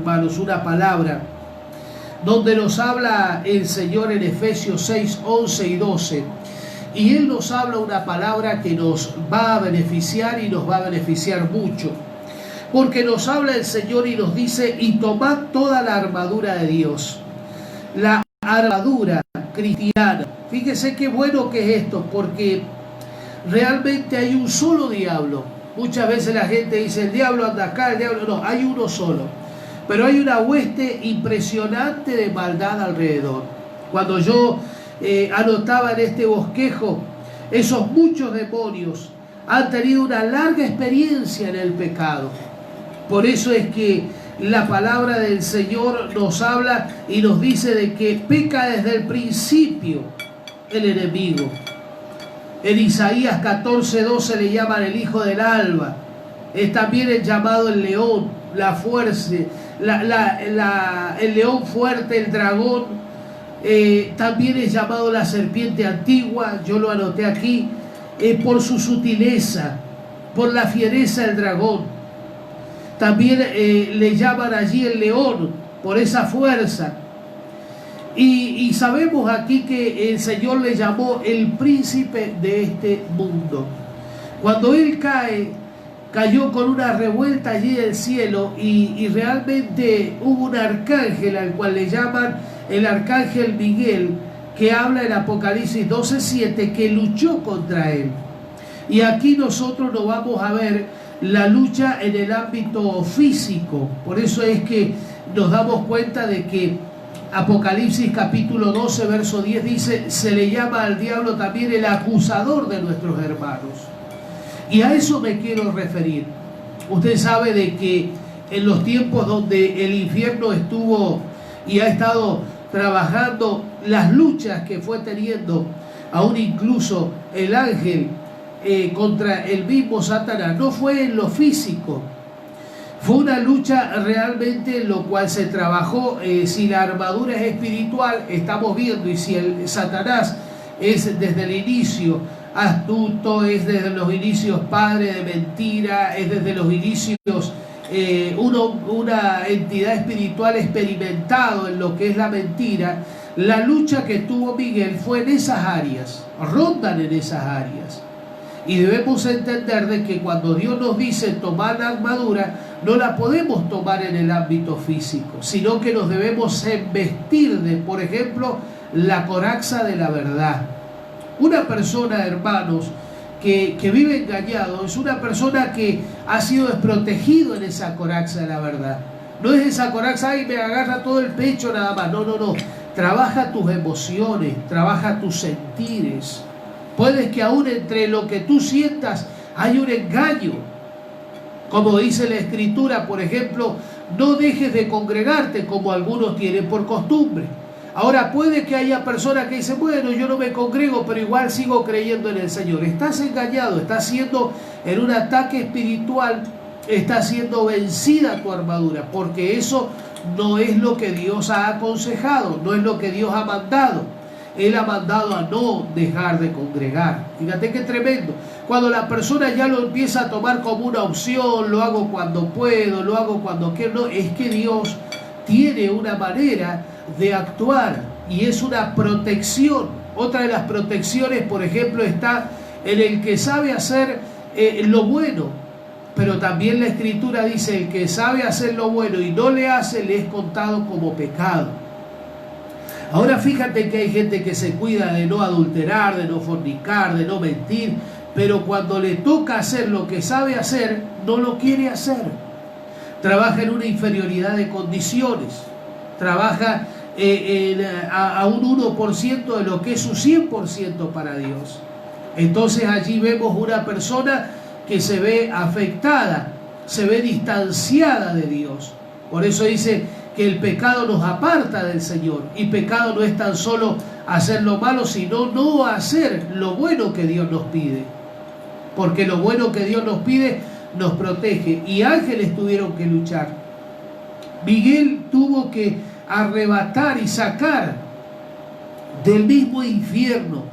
hermanos, una palabra donde nos habla el Señor en Efesios 6, 11 y 12. Y Él nos habla una palabra que nos va a beneficiar y nos va a beneficiar mucho. Porque nos habla el Señor y nos dice: y tomad toda la armadura de Dios. La armadura cristiana. Fíjese qué bueno que es esto, porque realmente hay un solo diablo. Muchas veces la gente dice: el diablo anda acá, el diablo... No, hay uno solo. Pero hay una hueste impresionante de maldad alrededor. Cuando yo anotaba en este bosquejo, esos muchos demonios han tenido una larga experiencia en el pecado. Por eso es que la palabra del Señor nos habla y nos dice de que peca desde el principio el enemigo. En Isaías 14:12 le llaman el hijo del alba. Es también el llamado el león, la fuerza, el león fuerte, el dragón. También es llamado la serpiente antigua, yo lo anoté aquí, por su sutileza, por la fiereza del dragón. También le llaman allí el león, por esa fuerza. Y sabemos aquí que el Señor le llamó el príncipe de este mundo. Cuando Él cayó con una revuelta allí del cielo y realmente hubo un arcángel al cual le llaman el arcángel Miguel, que habla en Apocalipsis 12:7, que luchó contra él. Y aquí nosotros nos vamos a ver la lucha en el ámbito físico. Por eso es que nos damos cuenta de que Apocalipsis capítulo 12, verso 10 dice: se le llama al diablo también el acusador de nuestros hermanos. Y a eso me quiero referir. Usted sabe de que en los tiempos donde el infierno estuvo y ha estado trabajando, las luchas que fue teniendo, aún incluso el ángel contra el mismo Satanás, no fue en lo físico. Fue una lucha realmente en lo cual se trabajó. Si la armadura es espiritual, estamos viendo, y si el Satanás es desde el inicio astuto, es desde los inicios padre de mentira, es desde los inicios una entidad espiritual experimentado en lo que es la mentira. La lucha que tuvo Miguel fue en esas áreas, rondan en esas áreas. Y debemos entender de que cuando Dios nos dice tomar la armadura, no la podemos tomar en el ámbito físico, sino que nos debemos embestir de, por ejemplo, la coraza de la verdad. Una persona, hermanos, que vive engañado es una persona que ha sido desprotegido en esa coraza de la verdad. No es esa coraza: ay, me agarra todo el pecho nada más. No. Trabaja tus emociones, trabaja tus sentires. Puedes que aún entre lo que tú sientas hay un engaño. Como dice la Escritura, por ejemplo, no dejes de congregarte como algunos tienen por costumbre. Ahora, puede que haya personas que dicen: bueno, yo no me congrego, pero igual sigo creyendo en el Señor. Estás engañado, estás siendo en un ataque espiritual, está siendo vencida tu armadura, porque eso no es lo que Dios ha aconsejado, no es lo que Dios ha mandado. Él ha mandado a no dejar de congregar. Fíjate qué tremendo. Cuando la persona ya lo empieza a tomar como una opción, lo hago cuando puedo, lo hago cuando quiero. No, es que Dios tiene una manera de actuar y es una protección. Otra de las protecciones, por ejemplo, está en el que sabe hacer lo bueno. Pero también la Escritura dice: el que sabe hacer lo bueno y no le hace, le es contado como pecado. Ahora fíjate que hay gente que se cuida de no adulterar, de no fornicar, de no mentir, pero cuando le toca hacer lo que sabe hacer, no lo quiere hacer. Trabaja en una inferioridad de condiciones, trabaja a un 1% de lo que es su 100% para Dios. Entonces allí vemos una persona que se ve afectada, se ve distanciada de Dios. Por eso dice que el pecado nos aparta del Señor, y pecado no es tan solo hacer lo malo, sino no hacer lo bueno que Dios nos pide, porque lo bueno que Dios nos pide nos protege, y ángeles tuvieron que luchar. Miguel tuvo que arrebatar y sacar del mismo infierno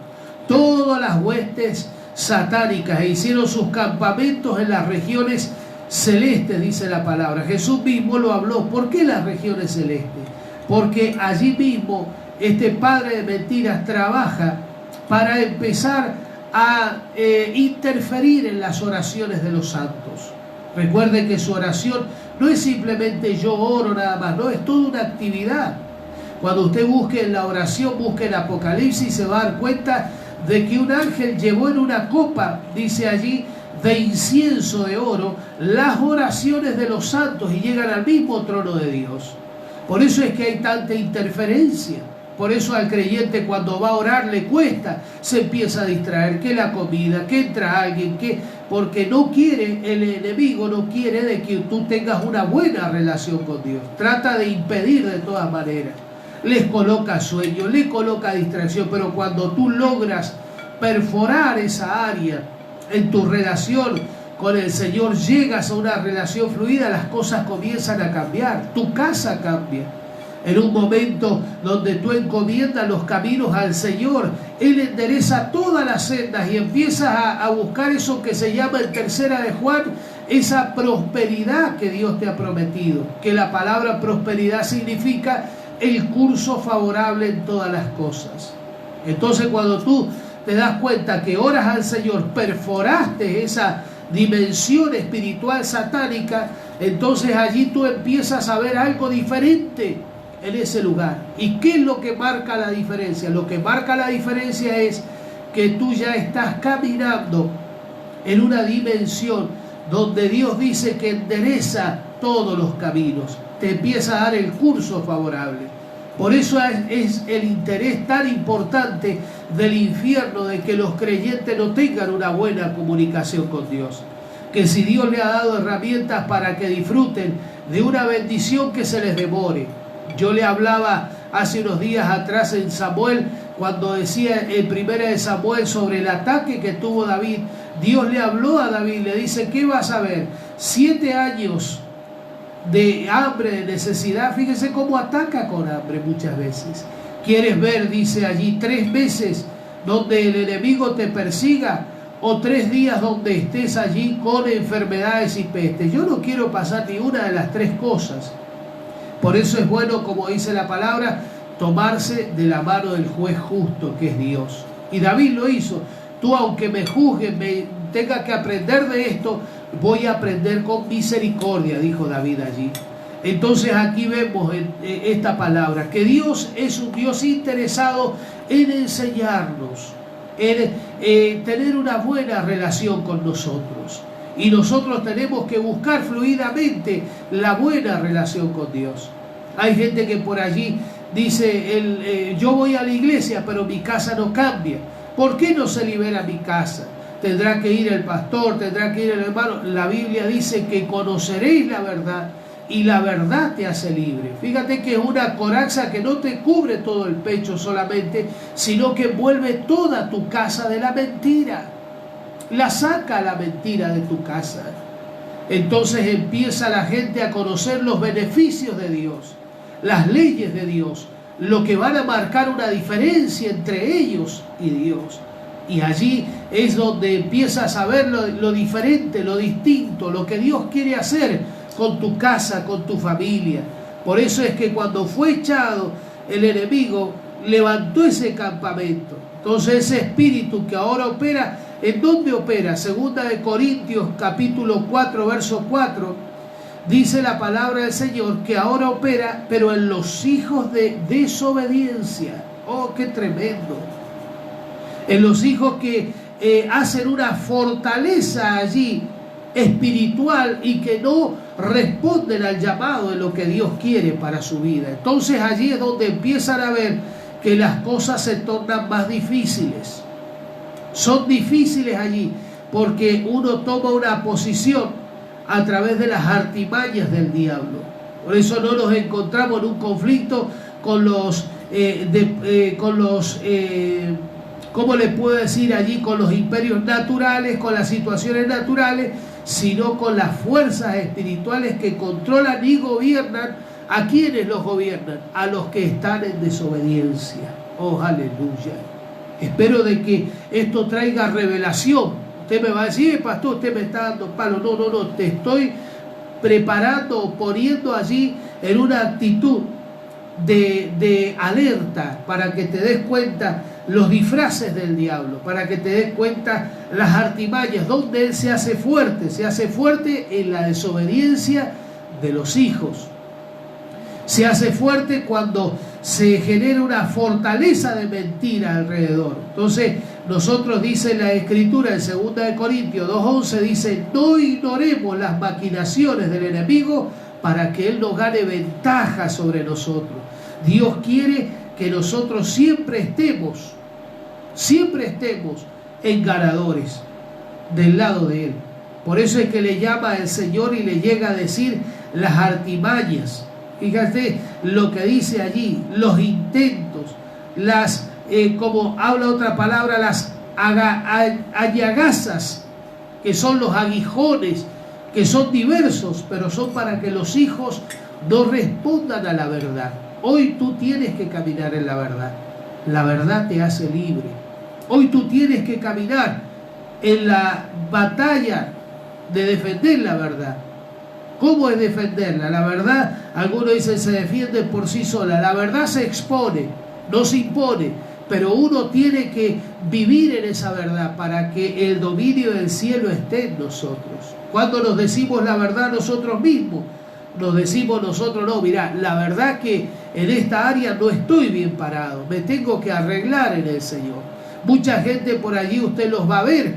todas las huestes satánicas, e hicieron sus campamentos en las regiones celestes, dice la palabra. Jesús mismo lo habló. ¿Por qué las regiones celestes? Porque allí mismo este padre de mentiras trabaja para empezar a interferir en las oraciones de los santos. Recuerden que su oración no es simplemente yo oro nada más, no, es toda una actividad. Cuando usted busque en la oración, busque en Apocalipsis, se va a dar cuenta de que un ángel llevó en una copa, dice allí, de incienso de oro, las oraciones de los santos y llegan al mismo trono de Dios. Por eso es que hay tanta interferencia. Por eso al creyente cuando va a orar le cuesta, se empieza a distraer, que la comida, que entra alguien, porque no quiere, el enemigo no quiere de que tú tengas una buena relación con Dios. Trata de impedir de todas maneras. Les coloca sueño, les coloca distracción, pero cuando tú logras perforar esa área en tu relación con el Señor, llegas a una relación fluida, las cosas comienzan a cambiar, tu casa cambia. En un momento donde tú encomiendas los caminos al Señor, Él endereza todas las sendas y empiezas a buscar eso que se llama en tercera de Juan, esa prosperidad que Dios te ha prometido. Que la palabra prosperidad significa el curso favorable en todas las cosas. Entonces cuando tú te das cuenta que oras al Señor, perforaste esa dimensión espiritual satánica, entonces allí tú empiezas a ver algo diferente en ese lugar. ¿Y qué es lo que marca la diferencia? Lo que marca la diferencia es que tú ya estás caminando en una dimensión donde Dios dice que endereza todos los caminos, te empieza a dar el curso favorable. Por eso es el interés tan importante del infierno de que los creyentes no tengan una buena comunicación con Dios. Que si Dios le ha dado herramientas para que disfruten de una bendición, que se les demore. Yo le hablaba hace unos días atrás en Samuel, cuando decía en 1 de Samuel sobre el ataque que tuvo David. Dios le habló a David, le dice, ¿qué vas a ver? 7 años de hambre, de necesidad. Fíjese cómo ataca con hambre muchas veces. ¿Quieres ver, dice allí, 3 meses donde el enemigo te persiga? ¿O 3 días donde estés allí con enfermedades y pestes? Yo no quiero pasar ni una de las 3 cosas. Por eso es bueno, como dice la palabra, tomarse de la mano del juez justo, que es Dios. Y David lo hizo. Tú, aunque me juzgues, me tenga que aprender de esto, voy a aprender con misericordia, dijo David allí. Entonces aquí vemos esta palabra, que Dios es un Dios interesado en enseñarnos, en tener una buena relación con nosotros. Y nosotros tenemos que buscar fluidamente la buena relación con Dios. Hay gente que por allí dice, yo voy a la iglesia, pero mi casa no cambia. ¿Por qué no se libera mi casa? Tendrá que ir el pastor, tendrá que ir el hermano. La Biblia dice que conoceréis la verdad y la verdad te hace libre. Fíjate que es una coraza que no te cubre todo el pecho solamente, sino que envuelve toda tu casa de la mentira. La saca la mentira de tu casa. Entonces empieza la gente a conocer los beneficios de Dios, las leyes de Dios, lo que van a marcar una diferencia entre ellos y Dios. Y allí es donde empiezas a ver lo diferente, lo distinto, lo que Dios quiere hacer con tu casa, con tu familia. Por eso es que cuando fue echado el enemigo, levantó ese campamento. Entonces ese espíritu que ahora opera, ¿en dónde opera? Segunda de Corintios capítulo 4, verso 4, dice la palabra del Señor que ahora opera, pero en los hijos de desobediencia. ¡Oh, qué tremendo! En los hijos que hacen una fortaleza allí espiritual y que no responden al llamado de lo que Dios quiere para su vida. Entonces allí es donde empiezan a ver que las cosas se tornan más difíciles. Son difíciles allí porque uno toma una posición a través de las artimañas del diablo. Por eso no nos encontramos en un conflicto con los ¿cómo le puedo decir allí? Con los imperios naturales, con las situaciones naturales, sino con las fuerzas espirituales que controlan y gobiernan. ¿A quiénes los gobiernan? A los que están en desobediencia. Oh, aleluya. Espero de que esto traiga revelación Usted me va a decir, pastor, usted me está dando palo. No, no, no, te estoy preparando, poniendo allí en una actitud de alerta para que te des cuenta los disfraces del diablo, para que te des cuenta las artimañas, donde él se hace fuerte en la desobediencia de los hijos. Se hace fuerte cuando se genera una fortaleza de mentira alrededor. Entonces, nosotros, dice la Escritura en 2 de Corintios 2:11, dice, no ignoremos las maquinaciones del enemigo para que él no gane ventaja sobre nosotros. Dios quiere que nosotros siempre estemos en ganadores del lado de él. Por eso es que le llama el Señor y le llega a decir las artimañas. Fíjate lo que dice allí, los intentos, las, como habla otra palabra, las allagazas, que son los aguijones, que son diversos, pero son para que los hijos no respondan a la verdad. Hoy tú tienes que caminar en la verdad. La verdad te hace libre. Hoy tú tienes que caminar en la batalla de defender la verdad. ¿Cómo es defenderla? La verdad, algunos dicen, se defiende por sí sola. La verdad se expone, no se impone, pero uno tiene que vivir en esa verdad para que el dominio del cielo esté en nosotros. Cuando nos decimos la verdad nosotros mismos, nos decimos nosotros, no, mirá, la verdad que en esta área no estoy bien parado, me tengo que arreglar en el Señor. Mucha gente por allí usted los va a ver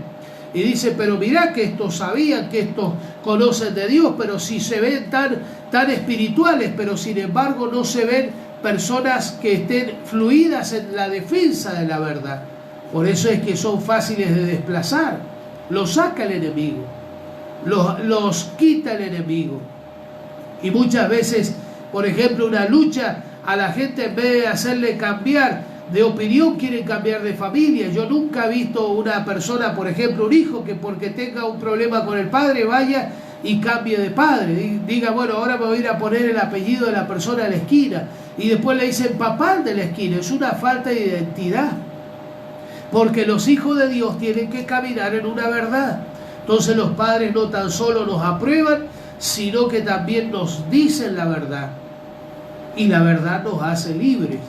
y dice, pero mirá que estos sabían, que estos conocen de Dios, pero si se ven tan espirituales, pero sin embargo no se ven personas que estén fluidas en la defensa de la verdad. Por eso es que son fáciles de desplazar. Los saca el enemigo, los quita el enemigo. Y muchas veces, por ejemplo, una lucha, a la gente en vez de hacerle cambiar de opinión, quieren cambiar de familia. Yo nunca he visto una persona, por ejemplo, un hijo, que porque tenga un problema con el padre vaya y cambie de padre. Diga, bueno, ahora me voy a ir a poner el apellido de la persona de la esquina. Y después le dicen papá de la esquina. Es una falta de identidad. Porque los hijos de Dios tienen que caminar en una verdad. Entonces los padres no tan solo nos aprueban, sino que también nos dicen la verdad. Y la verdad nos hace libres.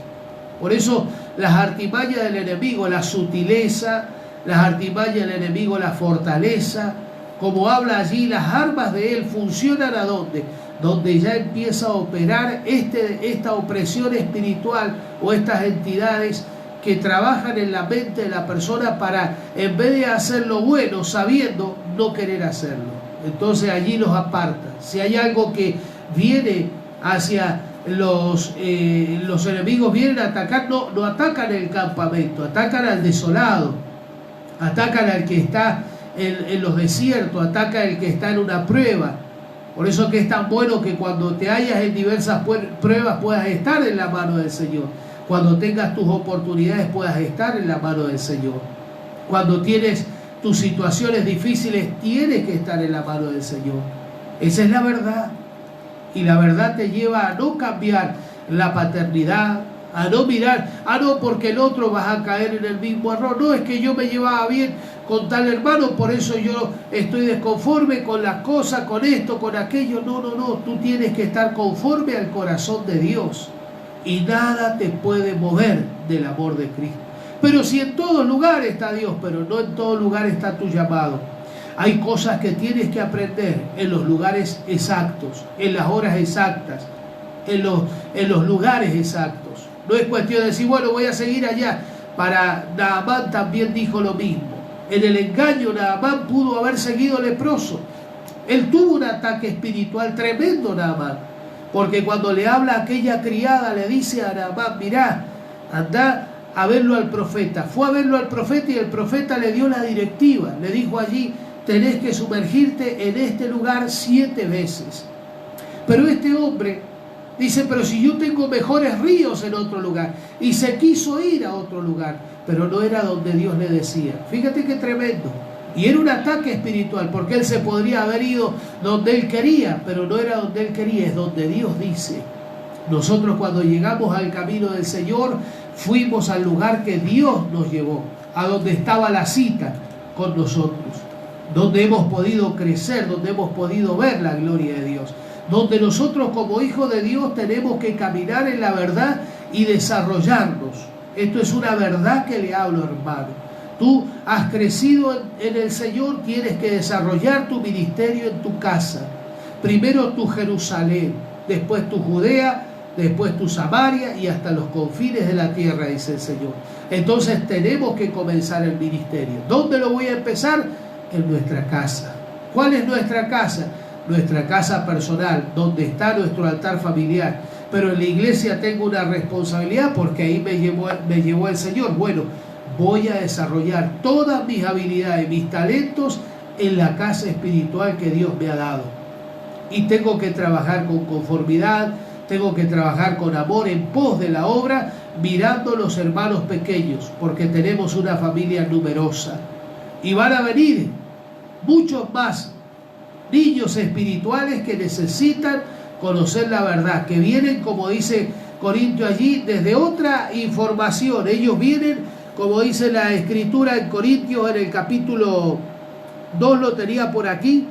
Por eso las artimañas del enemigo, la sutileza, las artimañas del enemigo, la fortaleza, como habla allí, las armas de él funcionan ¿a dónde? Donde ya empieza a operar esta opresión espiritual o estas entidades que trabajan en la mente de la persona para, en vez de hacer lo bueno sabiendo, no querer hacerlo. Entonces allí los aparta. Si hay algo que viene hacia los enemigos, vienen a atacar, no atacan el campamento, atacan al desolado, atacan al que está en los desiertos, atacan al que está en una prueba. Por eso que es tan bueno que cuando te hallas en diversas pruebas puedas estar en la mano del Señor. Cuando tengas tus oportunidades puedas estar en la mano del Señor. Cuando tienes tus situaciones difíciles tienes que estar en la mano del Señor. Esa es la verdad. Y la verdad te lleva a no cambiar la paternidad, a no mirar, no, porque el otro vas a caer en el mismo error. No, es que yo me llevaba bien con tal hermano, por eso yo estoy desconforme con las cosas, con esto, con aquello. No, tú tienes que estar conforme al corazón de Dios. Y nada te puede mover del amor de Cristo. Pero si en todo lugar está Dios, pero no en todo lugar está tu llamado. Hay cosas que tienes que aprender en los lugares exactos, en las horas exactas, en los lugares exactos. No es cuestión de decir, bueno, voy a seguir allá. Para Naamán también dijo lo mismo. En el engaño Naamán pudo haber seguido leproso. Él tuvo un ataque espiritual tremendo, Naamán. Porque cuando le habla a aquella criada, le dice a Naamán, mirá, anda a verlo al profeta. Fue a verlo al profeta y el profeta le dio la directiva. Le dijo allí, tenés que sumergirte en este lugar 7 veces. Pero este hombre dice, pero si yo tengo mejores ríos en otro lugar. Y se quiso ir a otro lugar, pero no era donde Dios le decía. Fíjate qué tremendo. Y era un ataque espiritual, porque él se podría haber ido donde él quería, pero no era donde él quería, es donde Dios dice. Nosotros cuando llegamos al camino del Señor, fuimos al lugar que Dios nos llevó, a donde estaba la cita con nosotros. donde hemos podido crecer, donde hemos podido ver la gloria de Dios, donde nosotros como hijos de Dios tenemos que caminar en la verdad y desarrollarnos. Esto es una verdad que le hablo, hermano. Tú has crecido en el Señor, tienes que desarrollar tu ministerio en tu casa. Primero tu Jerusalén, después tu Judea, después tu Samaria y hasta los confines de la tierra, dice el Señor. Entonces tenemos que comenzar el ministerio. ¿Dónde lo voy a empezar? En nuestra casa. ¿Cuál es nuestra casa? Nuestra casa personal, donde está nuestro altar familiar. Pero en la iglesia tengo una responsabilidad porque ahí me llevó el Señor. Bueno, voy a desarrollar todas mis habilidades, mis talentos en la casa espiritual que Dios me ha dado. Y tengo que trabajar con conformidad, tengo que trabajar con amor en pos de la obra, mirando a los hermanos pequeños, porque tenemos una familia numerosa. Y van a venir muchos más niños espirituales que necesitan conocer la verdad, que vienen, como dice Corintio allí, desde otra información. Ellos vienen, como dice la Escritura en Corintios, en el capítulo 2, lo tenía por aquí,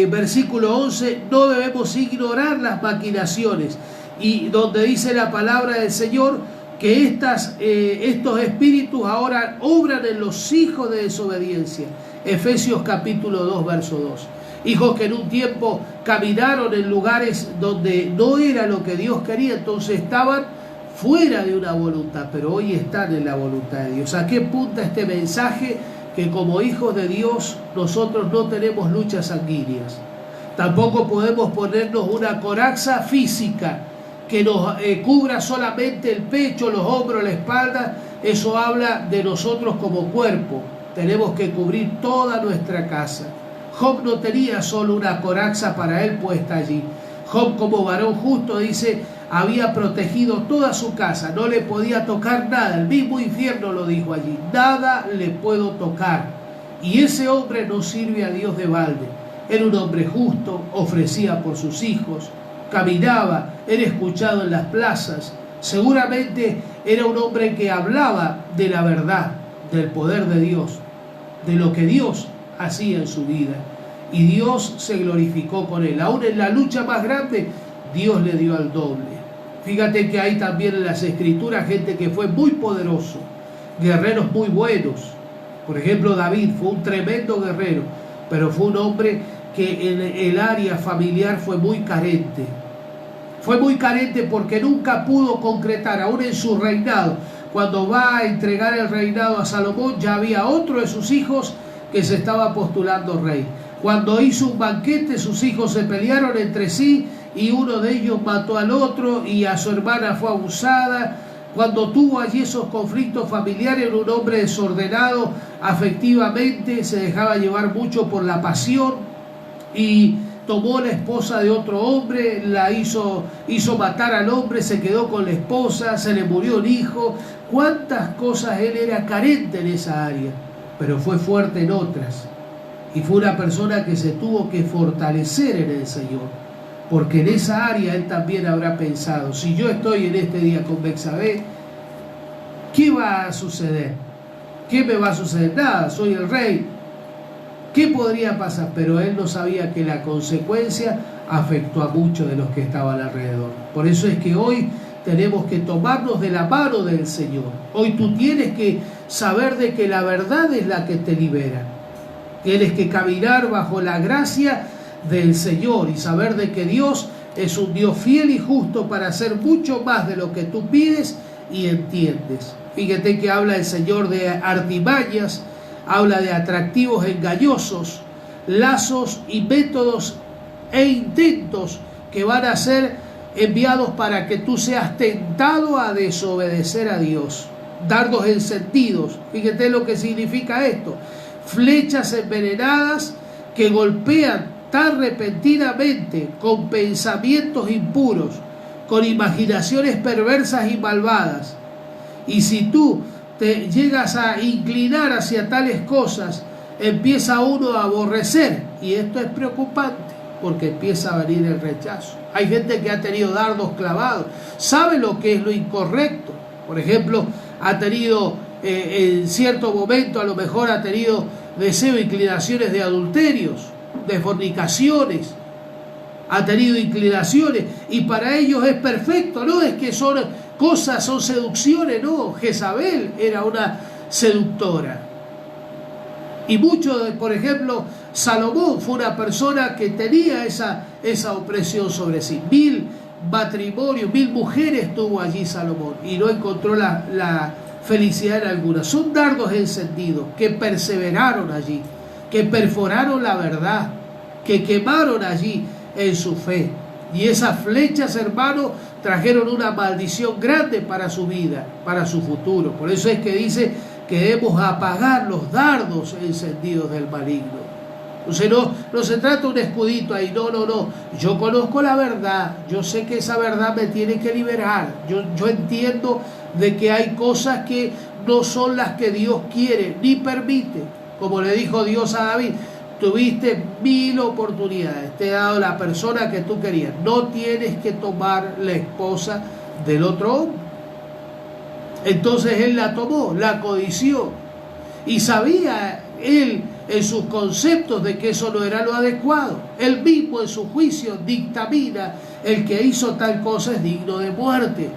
versículo 11, no debemos ignorar las maquinaciones, y donde dice la palabra del Señor que estos espíritus ahora obran en los hijos de desobediencia. Efesios capítulo 2, verso 2. Hijos que en un tiempo caminaron en lugares donde no era lo que Dios quería, entonces estaban fuera de una voluntad, pero hoy están en la voluntad de Dios. ¿A qué apunta este mensaje? Que como hijos de Dios nosotros no tenemos luchas sanguíneas. Tampoco podemos ponernos una coraza física que nos cubra solamente el pecho, los hombros, la espalda. Eso habla de nosotros como cuerpo. Tenemos que cubrir toda nuestra casa. Job no tenía solo una coraza para él puesta allí. Job, como varón justo, dice, había protegido toda su casa, no le podía tocar nada. El mismo infierno lo dijo allí, nada le puedo tocar. Y ese hombre no sirve a Dios de balde. Era un hombre justo, ofrecía por sus hijos, caminaba, era escuchado en las plazas. Seguramente era un hombre que hablaba de la verdad, del poder de Dios, de lo que Dios hacía en su vida. Y Dios se glorificó con él. Aún en la lucha más grande, Dios le dio al doble. Fíjate que hay también en las Escrituras gente que fue muy poderoso, guerreros muy buenos. Por ejemplo, David fue un tremendo guerrero, pero fue un hombre que en el área familiar fue muy carente. Fue muy carente porque nunca pudo concretar, aún en su reinado. Cuando va a entregar el reinado a Salomón, ya había otro de sus hijos que se estaba postulando rey. Cuando hizo un banquete, sus hijos se pelearon entre sí y uno de ellos mató al otro y a su hermana fue abusada. Cuando tuvo allí esos conflictos familiares, era un hombre desordenado afectivamente, se dejaba llevar mucho por la pasión y tomó la esposa de otro hombre, la hizo matar al hombre, se quedó con la esposa, se le murió un hijo. Cuántas cosas él era carente en esa área, pero fue fuerte en otras. Y fue una persona que se tuvo que fortalecer en el Señor, porque en esa área él también habrá pensado, si yo estoy en este día con Betsabé, ¿qué va a suceder? ¿Qué me va a suceder? Nada, soy el rey. ¿Qué podría pasar? Pero él no sabía que la consecuencia afectó a muchos de los que estaban alrededor. Por eso es que hoy tenemos que tomarnos de la mano del Señor. Hoy tú tienes que saber de que la verdad es la que te libera. Tienes que caminar bajo la gracia del Señor y saber de que Dios es un Dios fiel y justo para hacer mucho más de lo que tú pides y entiendes. Fíjate que habla el Señor de artimañas, habla de atractivos engañosos, lazos y métodos e intentos que van a ser enviados para que tú seas tentado a desobedecer a Dios. Dardos encendidos, fíjate lo que significa esto. Flechas envenenadas que golpean tan repentinamente con pensamientos impuros, con imaginaciones perversas y malvadas. Y si tú te llegas a inclinar hacia tales cosas, empieza uno a aborrecer. Y esto es preocupante, porque empieza a venir el rechazo. Hay gente que ha tenido dardos clavados, sabe lo que es lo incorrecto. Por ejemplo, ha tenido en cierto momento, a lo mejor ha tenido deseo, inclinaciones de adulterios, de fornicaciones, ha tenido inclinaciones, y para ellos es perfecto, no es que son cosas, son seducciones, no. Jezabel era una seductora. Y mucho, por ejemplo, Salomón fue una persona que tenía esa opresión sobre sí. 1000 matrimonios, 1000 mujeres tuvo allí Salomón, y no encontró la felicidad en alguna. Son dardos encendidos que perseveraron allí, que perforaron la verdad, que quemaron allí en su fe. Y esas flechas, hermanos, trajeron una maldición grande para su vida, para su futuro. Por eso es que dice que debemos apagar los dardos encendidos del maligno. Entonces no se trata de un escudito ahí, no. Yo conozco la verdad, yo sé que esa verdad me tiene que liberar. Yo entiendo de que hay cosas que no son las que Dios quiere ni permite. Como le dijo Dios a David: tuviste 1000 oportunidades, te he dado la persona que tú querías, no tienes que tomar la esposa del otro hombre. Entonces él la tomó, la codició, y sabía él en sus conceptos de que eso no era lo adecuado. Él mismo en su juicio dictamina: el que hizo tal cosa es digno de muerte.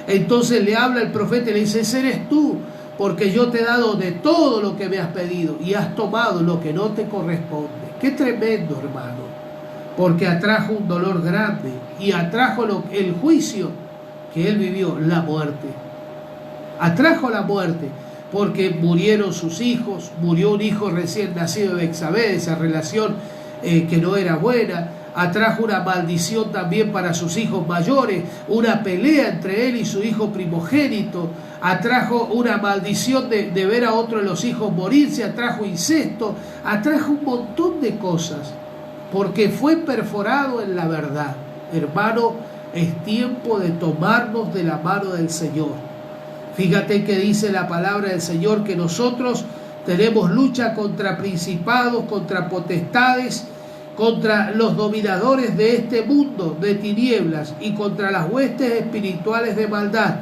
Entonces le habla el profeta y le dice: ese eres tú, porque yo te he dado de todo lo que me has pedido y has tomado lo que no te corresponde. Qué tremendo, hermano, porque atrajo un dolor grande y atrajo el juicio que él vivió, la muerte. Atrajo la muerte porque murieron sus hijos, murió un hijo recién nacido de Betsabé, esa relación que no era buena. Atrajo una maldición también para sus hijos mayores, una pelea entre él y su hijo primogénito. Atrajo una maldición de ver a otro de los hijos morirse, atrajo incesto, atrajo un montón de cosas, porque fue perforado en la verdad. Hermano, es tiempo de tomarnos de la mano del Señor. Fíjate que dice la palabra del Señor que nosotros tenemos lucha contra principados, contra potestades, contra los dominadores de este mundo de tinieblas y contra las huestes espirituales de maldad.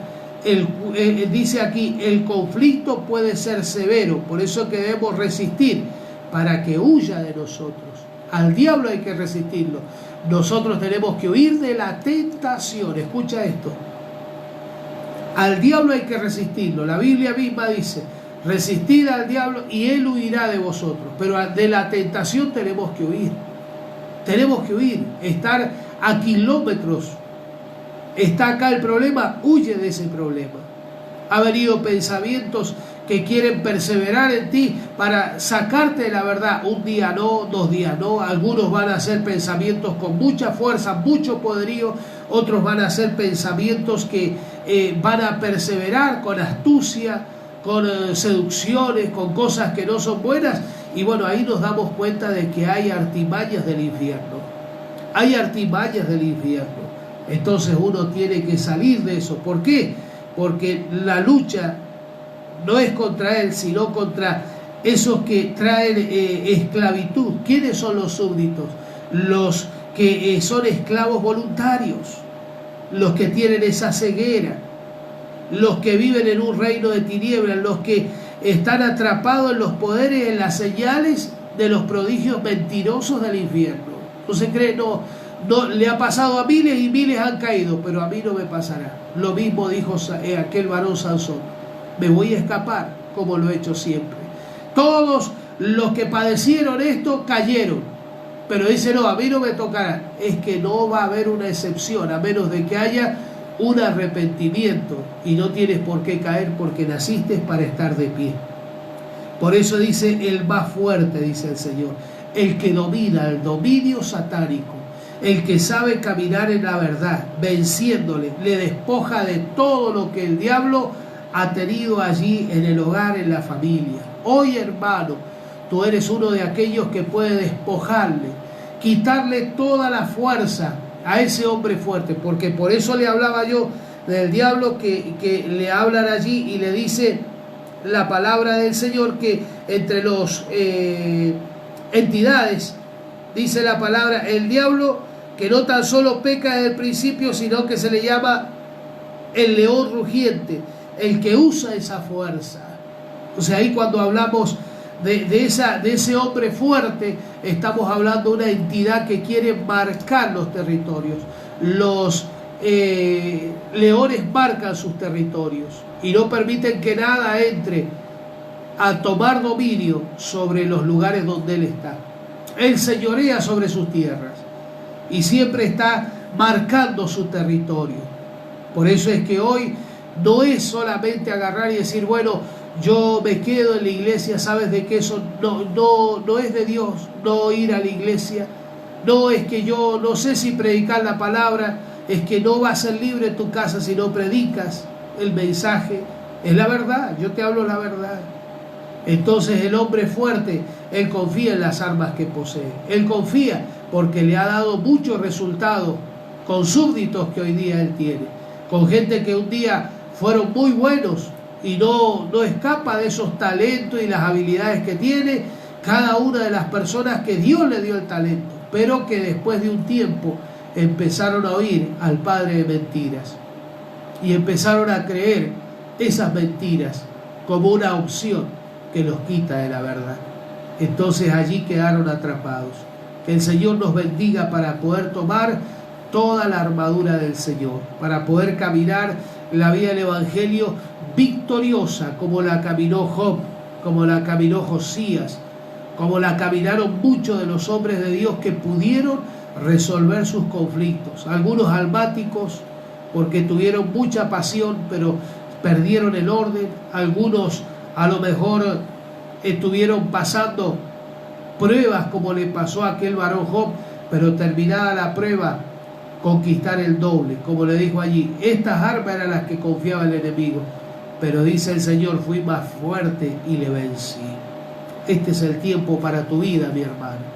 Dice aquí, el conflicto puede ser severo, por eso es que debemos resistir, para que huya de nosotros. Al diablo hay que resistirlo. Nosotros tenemos que huir de la tentación. Escucha esto. Al diablo hay que resistirlo. La Biblia misma dice: resistid al diablo y él huirá de vosotros. Pero de la tentación tenemos que huir. Tenemos que huir, estar a kilómetros. Está acá el problema, huye de ese problema. Ha venido pensamientos que quieren perseverar en ti para sacarte de la verdad. Un día no, 2 días no. Algunos van a hacer pensamientos con mucha fuerza, mucho poderío. Otros van a hacer pensamientos que van a perseverar con astucia, con seducciones, con cosas que no son buenas. Y bueno, ahí nos damos cuenta de que hay artimañas del infierno. Hay artimañas del infierno. Entonces uno tiene que salir de eso. ¿Por qué? Porque la lucha no es contra él, sino contra esos que traen esclavitud. ¿Quiénes son los súbditos? Los que son esclavos voluntarios, los que tienen esa ceguera, los que viven en un reino de tinieblas, los que están atrapados en los poderes, en las señales de los prodigios mentirosos del infierno. No se cree, no le ha pasado a miles y miles han caído, pero a mí no me pasará. Lo mismo dijo aquel varón Sansón: me voy a escapar como lo he hecho siempre. Todos los que padecieron esto cayeron, pero dice: no, a mí no me tocará. Es que no va a haber una excepción, a menos de que haya un arrepentimiento, y no tienes por qué caer, porque naciste para estar de pie. Por eso dice: el más fuerte, dice el Señor, el que domina el dominio satánico, el que sabe caminar en la verdad, venciéndole, le despoja de todo lo que el diablo ha tenido allí en el hogar, en la familia. Hoy, hermano, tú eres uno de aquellos que puede despojarle, quitarle toda la fuerza a ese hombre fuerte, porque por eso le hablaba yo del diablo, que le hablan allí y le dice la palabra del Señor que entre los entidades, dice la palabra, el diablo que no tan solo peca desde el principio, sino que se le llama el león rugiente, el que usa esa fuerza. O sea, ahí cuando hablamos de ese hombre fuerte, estamos hablando de una entidad que quiere marcar los territorios. Los leones marcan sus territorios y no permiten que nada entre a tomar dominio sobre los lugares donde él está. Él señorea sobre sus tierras y siempre está marcando su territorio. Por eso es que hoy no es solamente agarrar y decir, bueno, yo me quedo en la iglesia, sabes de que eso no es de Dios, no ir a la iglesia, no es que yo no sé si predicar la palabra, es que no vas a ser libre en tu casa si no predicas el mensaje. Es la verdad, yo te hablo la verdad. Entonces el hombre fuerte, él confía en las armas que posee, él confía porque le ha dado muchos resultados con súbditos que hoy día él tiene, con gente que un día fueron muy buenos y no escapa de esos talentos y las habilidades que tiene cada una de las personas que Dios le dio el talento, pero que después de un tiempo empezaron a oír al padre de mentiras y empezaron a creer esas mentiras como una opción que los quita de la verdad. Entonces allí quedaron atrapados. Que el Señor nos bendiga para poder tomar toda la armadura del Señor, para poder caminar la vía del Evangelio victoriosa, como la caminó Job, como la caminó Josías, como la caminaron muchos de los hombres de Dios que pudieron resolver sus conflictos. Algunos almáticos porque tuvieron mucha pasión, pero perdieron el orden. Algunos a lo mejor estuvieron pasando pruebas como le pasó a aquel varón Job, pero terminada la prueba, conquistar el doble, como le dijo allí. Estas armas eran las que confiaba el enemigo, pero dice el Señor, fui más fuerte y le vencí. Este es el tiempo para tu vida, mi hermano.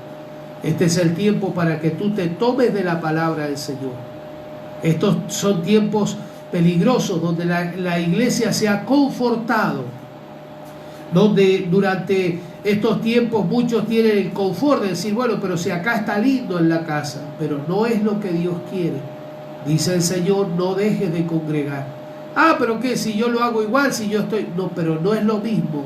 Este es el tiempo para que tú te tomes de la palabra del Señor. Estos son tiempos peligrosos donde la iglesia se ha confortado, donde durante estos tiempos muchos tienen el confort de decir, bueno, pero si acá está lindo en la casa, pero no es lo que Dios quiere. Dice el Señor, no dejes de congregar. Ah, pero ¿qué? Si yo lo hago igual, si yo estoy... No, pero no es lo mismo,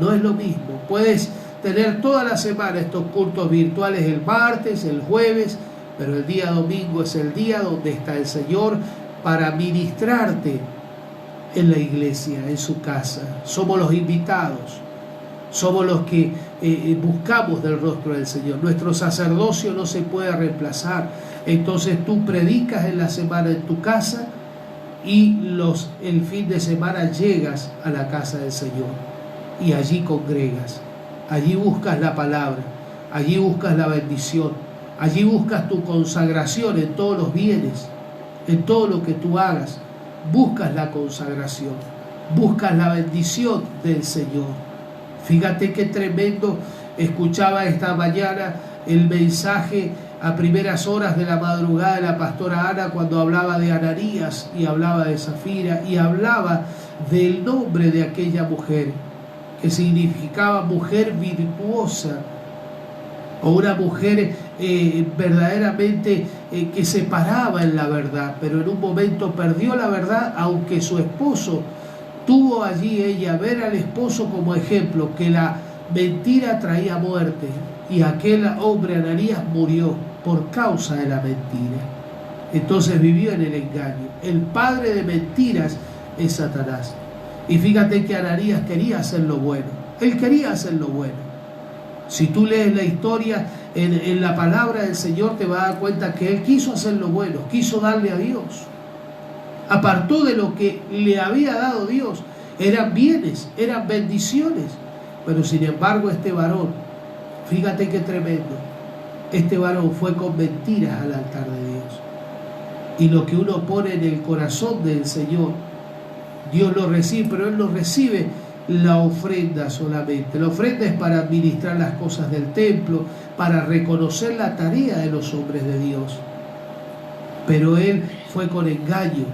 no es lo mismo. Puedes tener toda la semana estos cultos virtuales el martes, el jueves, pero el día domingo es el día donde está el Señor para ministrarte en la iglesia, en su casa. Somos los invitados, somos los que buscamos del rostro del Señor. Nuestro sacerdocio no se puede reemplazar. Entonces tú predicas en la semana en tu casa y el fin de semana llegas a la casa del Señor y allí congregas, allí buscas la palabra, allí buscas la bendición, allí buscas tu consagración en todos los bienes, en todo lo que tú hagas. Buscas la consagración, buscas la bendición del Señor. Fíjate qué tremendo. Escuchaba esta mañana el mensaje a primeras horas de la madrugada de la pastora Ana cuando hablaba de Ananías y hablaba de Zafira y hablaba del nombre de aquella mujer que significaba mujer virtuosa o una mujer verdaderamente que se paraba en la verdad, pero en un momento perdió la verdad, aunque su esposo tuvo allí ella ver al esposo como ejemplo, que la mentira traía muerte, y aquel hombre Ananías murió por causa de la mentira. Entonces vivió en el engaño. El padre de mentiras es Satanás. Y fíjate que Ananías quería hacer lo bueno, él quería hacer lo bueno. Si tú lees la historia en la palabra del Señor, te vas a dar cuenta que él quiso hacer lo bueno, quiso darle a Dios. Apartó de lo que le había dado Dios. Eran bienes, eran bendiciones. Pero sin embargo este varón, fíjate qué tremendo, este varón fue con mentiras al altar de Dios. Y lo que uno pone en el corazón del Señor, Dios lo recibe, pero Él no recibe la ofrenda solamente. La ofrenda es para administrar las cosas del templo, para reconocer la tarea de los hombres de Dios. Pero él fue con engaño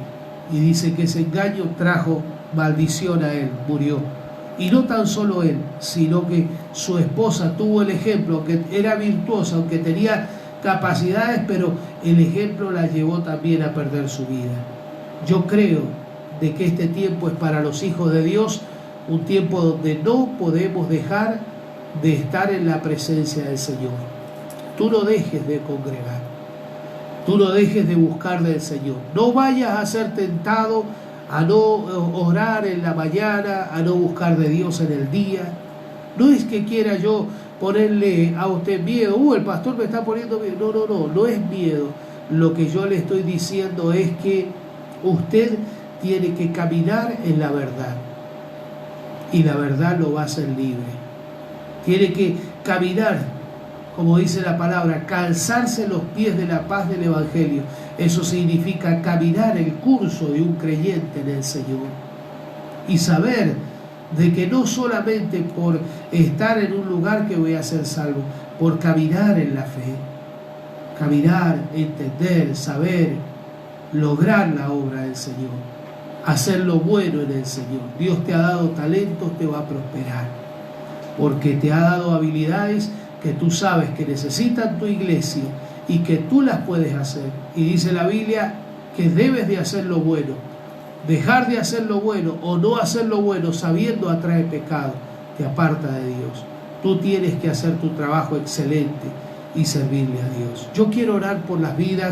y dice que ese engaño trajo maldición a él, murió. Y no tan solo él, sino que su esposa tuvo el ejemplo, que era virtuosa, aunque tenía capacidades, pero el ejemplo la llevó también a perder su vida. Yo creo de que este tiempo es para los hijos de Dios, un tiempo donde no podemos dejar de estar en la presencia del Señor. Tú no dejes de congregar. Tú no dejes de buscar del Señor. No vayas a ser tentado a no orar en la mañana, a no buscar de Dios en el día. No es que quiera yo ponerle a usted miedo. El pastor me está poniendo miedo. No es miedo. Lo que yo le estoy diciendo es que usted tiene que caminar en la verdad. Y la verdad lo va a hacer libre. Tiene que caminar, como dice la palabra, calzarse los pies de la paz del Evangelio. Eso significa caminar el curso de un creyente en el Señor. Y saber de que no solamente por estar en un lugar que voy a ser salvo, por caminar en la fe. Caminar, entender, saber, lograr la obra del Señor. Hacer lo bueno en el Señor. Dios te ha dado talentos, te va a prosperar. Porque te ha dado habilidades que tú sabes que necesitan tu iglesia y que tú las puedes hacer. Y dice la Biblia que debes de hacer lo bueno. Dejar de hacer lo bueno o no hacer lo bueno sabiendo atrae pecado, te aparta de Dios. Tú tienes que hacer tu trabajo excelente y servirle a Dios. Yo quiero orar por las vidas